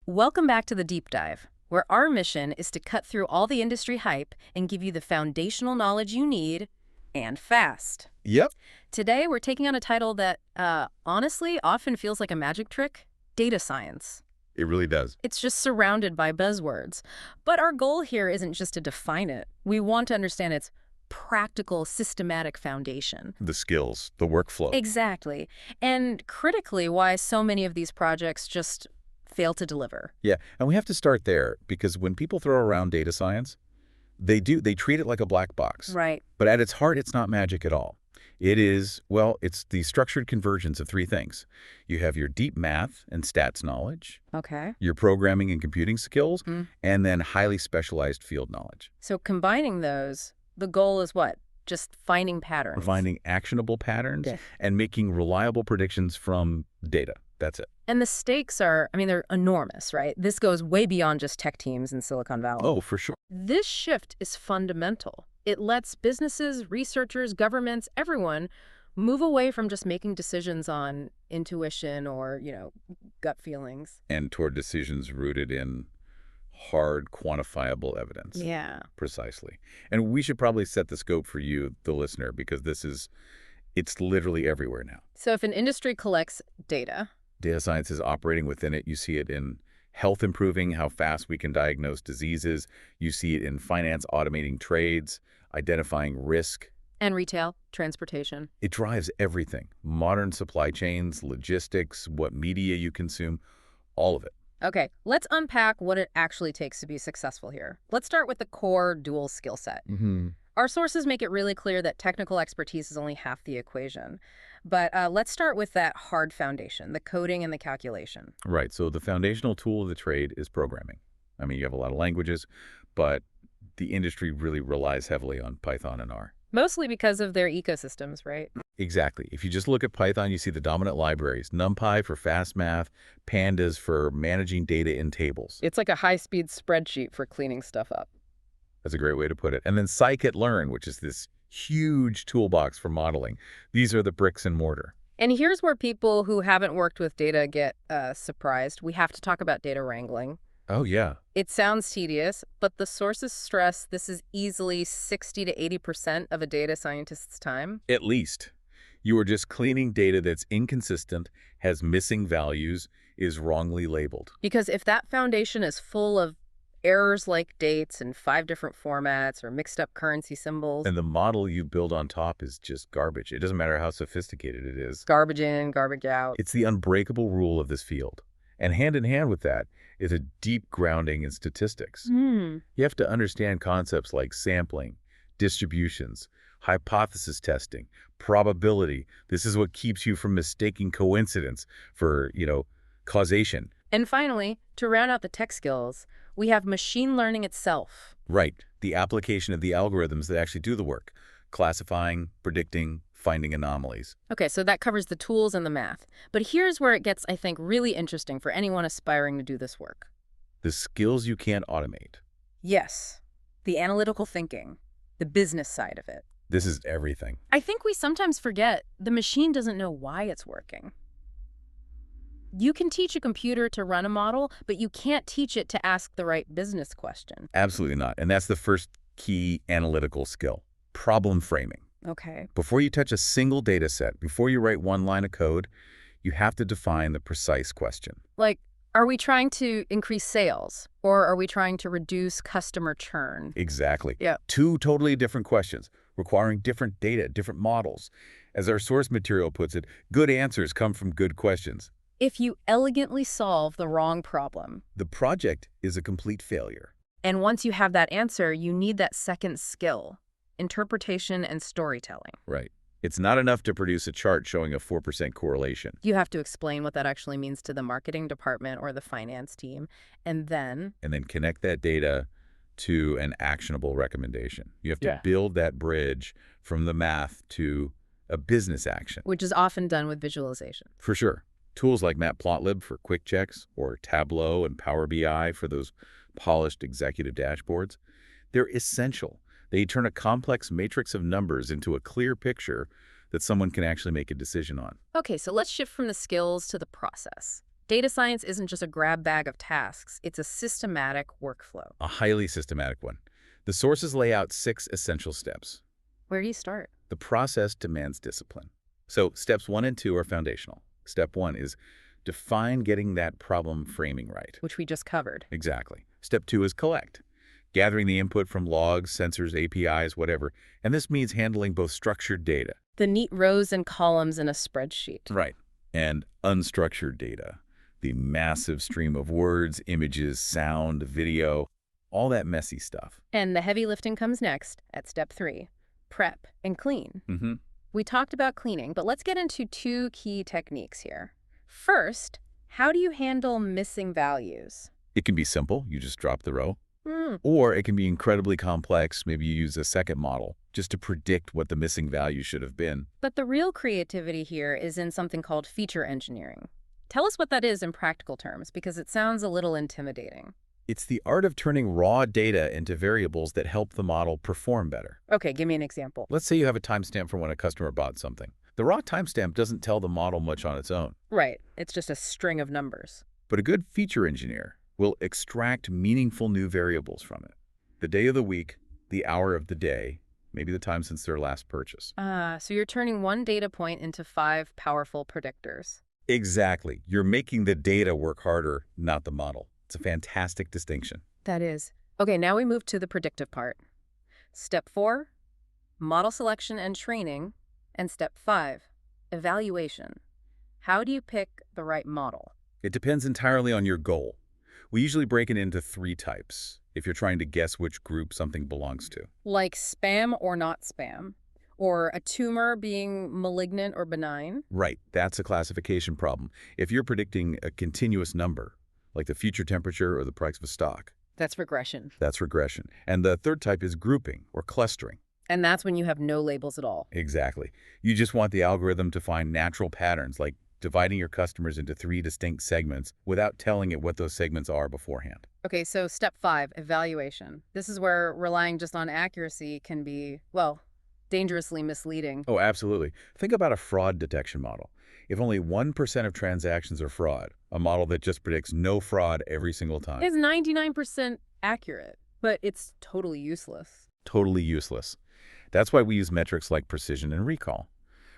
Welcome back to the Deep Dive, where our mission is to cut through all the industry hype and give you the foundational knowledge you need, and fast. Yep. Today, we're taking on a title that, honestly, often feels like a magic trick: data science. It really does. It's just surrounded by buzzwords. But our goal here isn't just to define it. We want to understand its practical, systematic foundation. The skills, the workflow. Exactly. And critically, why so many of these projects just fail to deliver. Yeah, and we have to start there because when people throw around data science, they treat it like a black box. Right. But at its heart, it's not magic at all. It is, well, it's the structured convergence of three things. You have your deep math and stats knowledge, Okay. your programming and computing skills, and then highly specialized field knowledge. So combining those, the goal is what? Just finding patterns. Finding actionable patterns Yeah. and making reliable predictions from data. That's it. And the stakes are, they're enormous, right? This goes way beyond just tech teams in Silicon Valley. Oh, for sure. This shift is fundamental. It lets businesses, researchers, governments, everyone move away from just making decisions on intuition or, gut feelings. And toward decisions rooted in hard, quantifiable evidence. Yeah. Precisely. And we should probably set the scope for you, the listener, because it's literally everywhere now. So if an industry collects data. Data science is operating within it. You see it in health improving, how fast we can diagnose diseases. You see it in finance automating trades, identifying risk. And retail, transportation. It drives everything. Modern supply chains, logistics, what media you consume, all of it. Okay, let's unpack what it actually takes to be successful here. Let's start with the core dual skill set. Our sources make it really clear that technical expertise is only half the equation. But let's start with that hard foundation, the coding and the calculation. Right. So the foundational tool of the trade is programming. I mean, you have a lot of languages, but the industry really relies heavily on Python and R. Mostly because of their ecosystems, right? Exactly. If you just look at Python, you see the dominant libraries: NumPy for fast math, Pandas for managing data in tables. It's like a high-speed spreadsheet for cleaning stuff up. That's a great way to put it. And then scikit-learn, which is this huge toolbox for modeling. These are the bricks and mortar. And here's where people who haven't worked with data get surprised. We have to talk about data wrangling. Oh, yeah. It sounds tedious, but the sources stress this is easily 60 to 80% of a data scientist's time. At least. You are just cleaning data that's inconsistent, has missing values, is wrongly labeled. Because if that foundation is full of errors like dates in 5 different formats or mixed up currency symbols. And the model you build on top is just garbage. It doesn't matter how sophisticated it is. Garbage in, garbage out. It's the unbreakable rule of this field. And hand in hand with that is a deep grounding in statistics. You have to understand concepts like sampling, distributions, hypothesis testing, probability. This is what keeps you from mistaking coincidence for, causation. And finally, to round out the tech skills, we have machine learning itself. Right. The application of the algorithms that actually do the work. Classifying, predicting, finding anomalies. Okay, so that covers the tools and the math. But here's where it gets, I think, really interesting for anyone aspiring to do this work. The skills you can't automate. Yes. The analytical thinking. The business side of it. This is everything. I think we sometimes forget the machine doesn't know why it's working. You can teach a computer to run a model, but you can't teach it to ask the right business question. Absolutely not. And that's the first key analytical skill: problem framing. Okay. Before you touch a single data set, before you write one line of code, you have to define the precise question. Like, are we trying to increase sales, or are we trying to reduce customer churn? Exactly. Yeah. Two totally different questions, requiring different data, different models. As our source material puts it, good answers come from good questions. If you elegantly solve the wrong problem, The project is a complete failure. and once you have that answer, you need that second skill: interpretation and storytelling. Right. It's not enough to produce a chart showing a 4% correlation. You have to explain what that actually means to the marketing department or the finance team, and then And then connect that data to an actionable recommendation. You have to Yeah. build that bridge from the math to a business action. which is often done with visualization. For sure. Tools like Matplotlib for quick checks or Tableau and Power BI for those polished executive dashboards, they're essential. They turn a complex matrix of numbers into a clear picture that someone can actually make a decision on. Okay, so let's shift from the skills to the process. Data science isn't just a grab bag of tasks. It's a systematic workflow. A highly systematic one. The sources lay out 6 essential steps. Where do you start? The process demands discipline. So steps 1 and 2 are foundational. Step 1 is define getting that problem framing right. Which we just covered. Exactly. Step 2 is collect. Gathering the input from logs, sensors, APIs, whatever. And this means handling both structured data. The neat rows and columns in a spreadsheet. Right. And unstructured data. The massive stream of words, images, sound, video, all that messy stuff. And the heavy lifting comes next at step 3, prep and clean. We talked about cleaning, but let's get into 2 key techniques here. First, how do you handle missing values? It can be simple. You just drop the row. Or it can be incredibly complex. Maybe you use a second model just to predict what the missing value should have been. But the real creativity here is in something called feature engineering. Tell us what that is in practical terms, because it sounds a little intimidating. It's the art of turning raw data into variables that help the model perform better. Okay, give me an example. Let's say you have a timestamp for when a customer bought something. The raw timestamp doesn't tell the model much on its own. Right. It's just a string of numbers. But a good feature engineer will extract meaningful new variables from it. The day of the week, the hour of the day, maybe the time since their last purchase. So you're turning one data point into 5 powerful predictors. Exactly. You're making the data work harder, not the model. It's a fantastic distinction. That is. Okay, now we move to the predictive part. Step 4, model selection and training. And step 5, evaluation. How do you pick the right model? It depends entirely on your goal. We usually break it into 3 types if you're trying to guess which group something belongs to. Like spam or not spam? Or a tumor being malignant or benign? Right, that's a classification problem. If you're predicting a continuous number, like the future temperature or the price of a stock. That's regression. That's regression. And the third type is grouping or clustering. And that's when you have no labels at all. Exactly. You just want the algorithm to find natural patterns, like dividing your customers into 3 distinct segments without telling it what those segments are beforehand. Okay, so step 5, evaluation. This is where relying just on accuracy can be, well, dangerously misleading. Oh, absolutely. Think about a fraud detection model. If only 1% of transactions are fraud, a model that just predicts no fraud every single time. It's 99% accurate, but it's totally useless. Totally useless. That's why we use metrics like precision and recall.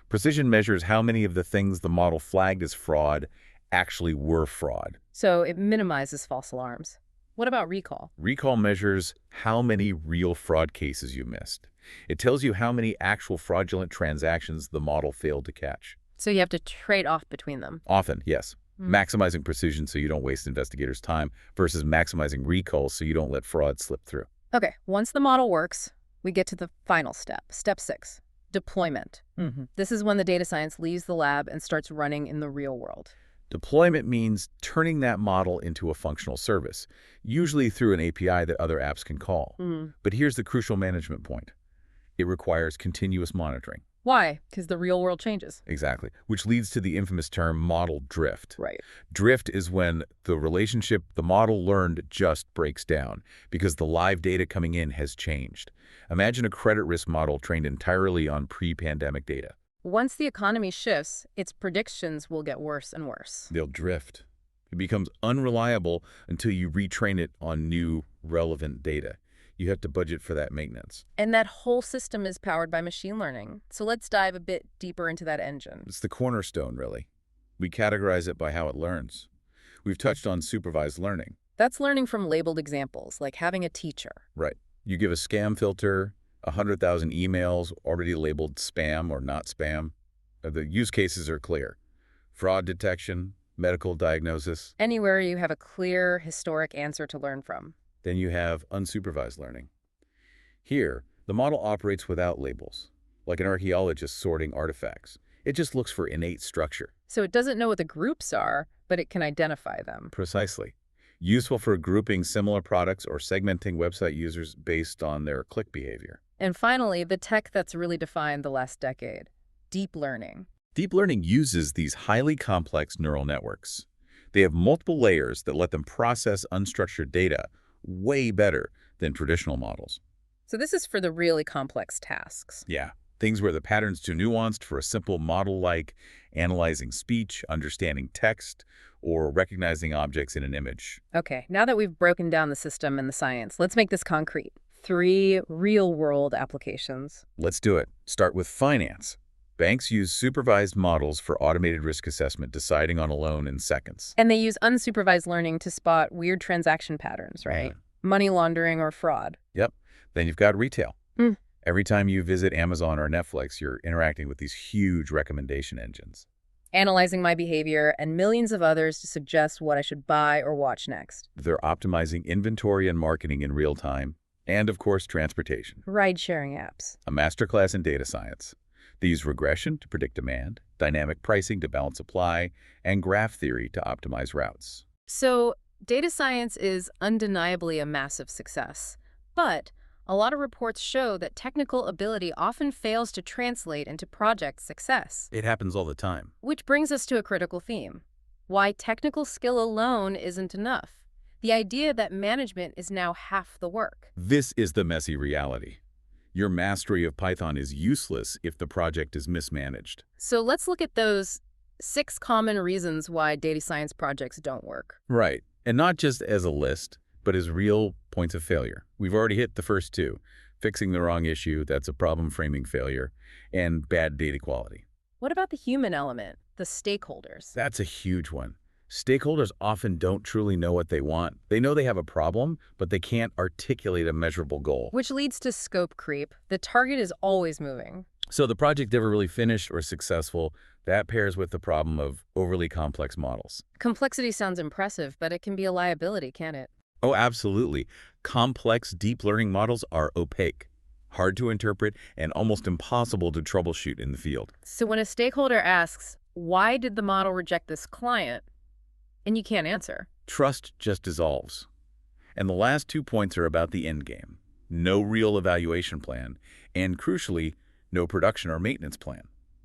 Precision measures how many of the things the model flagged as fraud actually were fraud. So it minimizes false alarms. What about recall? Recall measures how many real fraud cases you missed. It tells you how many actual fraudulent transactions the model failed to catch. So you have to trade off between them. Often, yes. Maximizing precision so you don't waste investigators' time versus maximizing recall so you don't let fraud slip through. Okay, once the model works, we get to the final step, step 6, deployment. This is when the data science leaves the lab and starts running in the real world. Deployment means turning that model into a functional service, usually through an API that other apps can call. But here's the crucial management point. It requires continuous monitoring. Why? Because the real world changes. Exactly, which leads to the infamous term model drift. Right. Drift is when the relationship the model learned just breaks down because the live data coming in has changed. Imagine a credit risk model trained entirely on pre-pandemic data. Once the economy shifts, its predictions will get worse and worse. They'll drift. It becomes unreliable until you retrain it on new, relevant data. You have to budget for that maintenance. And that whole system is powered by machine learning. So let's dive a bit deeper into that engine. It's the cornerstone, really. We categorize it by how it learns. We've touched on supervised learning. That's learning from labeled examples, like having a teacher. Right. You give a scam filter, 100,000 emails already labeled spam or not spam. The use cases are clear. Fraud detection, medical diagnosis. Anywhere you have a clear, historic answer to learn from. Then you have unsupervised learning. Here, the model operates without labels, like an archaeologist sorting artifacts. It just looks for innate structure. So it doesn't know what the groups are, but it can identify them. Precisely. Useful for grouping similar products or segmenting website users based on their click behavior. And finally, the tech that's really defined the last decade, deep learning. Deep learning uses these highly complex neural networks. They have multiple layers that let them process unstructured data way better than traditional models. So this is for the really complex tasks. Yeah, Things where the pattern's too nuanced for a simple model like analyzing speech, understanding text, or recognizing objects in an image. Okay, now that we've broken down the system and the science, let's make this concrete. 3 real-world applications. Let's do it. Start with finance. Banks use supervised models for automated risk assessment, deciding on a loan in seconds. And they use unsupervised learning to spot weird transaction patterns, right? Yeah. Money laundering or fraud. Yep. Then you've got retail. Mm. Every time you visit Amazon or Netflix, you're interacting with these huge recommendation engines. Analyzing my behavior and millions of others to suggest what I should buy or watch next. They're optimizing inventory and marketing in real time. And, of course, transportation. Ride-sharing apps. A masterclass in data science. They use regression to predict demand, dynamic pricing to balance supply, and graph theory to optimize routes. So, data science is undeniably a massive success. But a lot of reports show that technical ability often fails to translate into project success. It happens all the time. Which brings us to a critical theme. Why technical skill alone isn't enough. The idea that management is now half the work. This is the messy reality. Your mastery of Python is useless if the project is mismanaged. So let's look at those 6 common reasons why data science projects don't work. Right. And not just as a list, but as real points of failure. We've already hit the first 2. Fixing the wrong issue, that's a problem framing failure, and bad data quality. What about the human element, the stakeholders? That's a huge one. Stakeholders often don't truly know what they want. They know they have a problem, but they can't articulate a measurable goal. Which leads to scope creep. The target is always moving. So the project never really finished or successful. That pairs with the problem of overly complex models. Complexity sounds impressive, but it can be a liability, can't it? Oh, absolutely. Complex deep learning models are opaque, hard to interpret, and almost impossible to troubleshoot in the field. So when a stakeholder asks, why did the model reject this client? And you can't answer. Trust just dissolves. And the last 2 points are about the end game. No real evaluation plan, and crucially, no production or maintenance plan,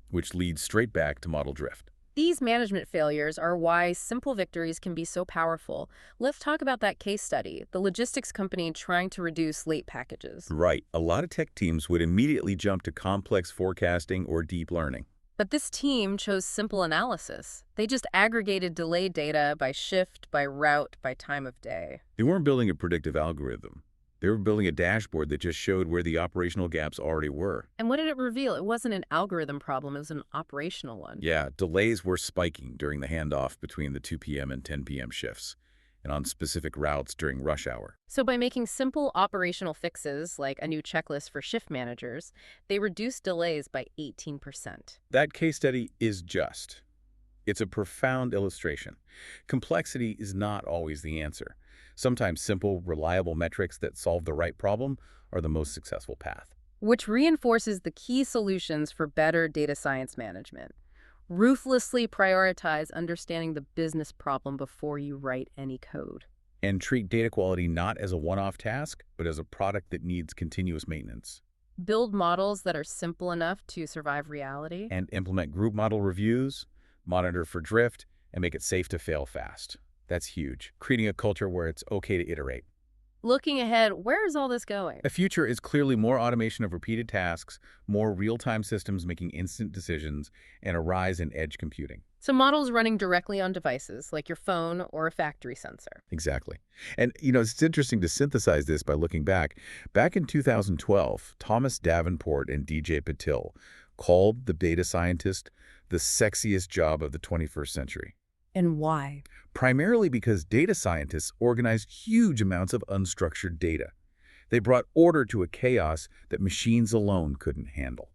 which leads straight back to model drift. These management failures are why simple victories can be so powerful. Let's talk about that case study, the logistics company trying to reduce late packages. Right. A lot of tech teams would immediately jump to complex forecasting or deep learning. But this team chose simple analysis. They just aggregated delayed data by shift, by route, by time of day. They weren't building a predictive algorithm. They were building a dashboard that just showed where the operational gaps already were. And what did it reveal? It wasn't an algorithm problem, it was an operational one. Yeah, delays were spiking during the handoff between the 2 p.m. and 10 p.m. shifts, and on specific routes during rush hour. So by making simple operational fixes, like a new checklist for shift managers, they reduced delays by 18%. That case study is just. It's a profound illustration. Complexity is not always the answer. Sometimes simple, reliable metrics that solve the right problem are the most successful path. Which reinforces the key solutions for better data science management. Ruthlessly prioritize understanding the business problem before you write any code. And treat data quality not as a one-off task, but as a product that needs continuous maintenance. Build models that are simple enough to survive reality. And implement group model reviews, monitor for drift, and make it safe to fail fast. That's huge, creating a culture where it's okay to iterate. Looking ahead, where is all this going? The future is clearly more automation of repeated tasks, more real-time systems making instant decisions, and a rise in edge computing. So models running directly on devices like your phone or a factory sensor. Exactly. And, it's interesting to synthesize this by looking back. Back in 2012, Thomas Davenport and DJ Patil called the data scientist the sexiest job of the 21st century. And why? Primarily because data scientists organized huge amounts of unstructured data. They brought order to a chaos that machines alone couldn't handle.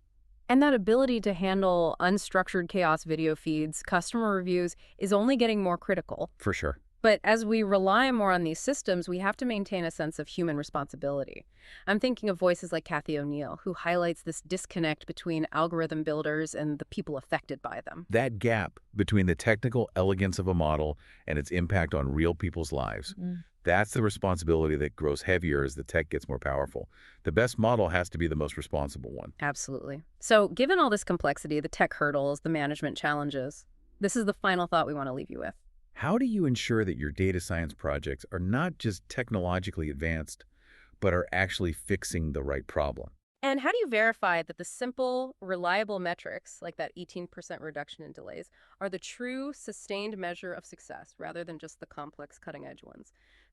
And that ability to handle unstructured chaos video feeds, customer reviews, is only getting more critical. For sure. But as we rely more on these systems, we have to maintain a sense of human responsibility. I'm thinking of voices like Kathy O'Neill, who highlights this disconnect between algorithm builders and the people affected by them. That gap between the technical elegance of a model and its impact on real people's lives, that's the responsibility that grows heavier as the tech gets more powerful. The best model has to be the most responsible one. Absolutely. So given all this complexity, the tech hurdles, the management challenges, this is the final thought we want to leave you with. How do you ensure that your data science projects are not just technologically advanced, but are actually fixing the right problem? And how do you verify that the simple, reliable metrics, like that 18% reduction in delays, are the true, sustained measure of success rather than just the complex, cutting-edge ones?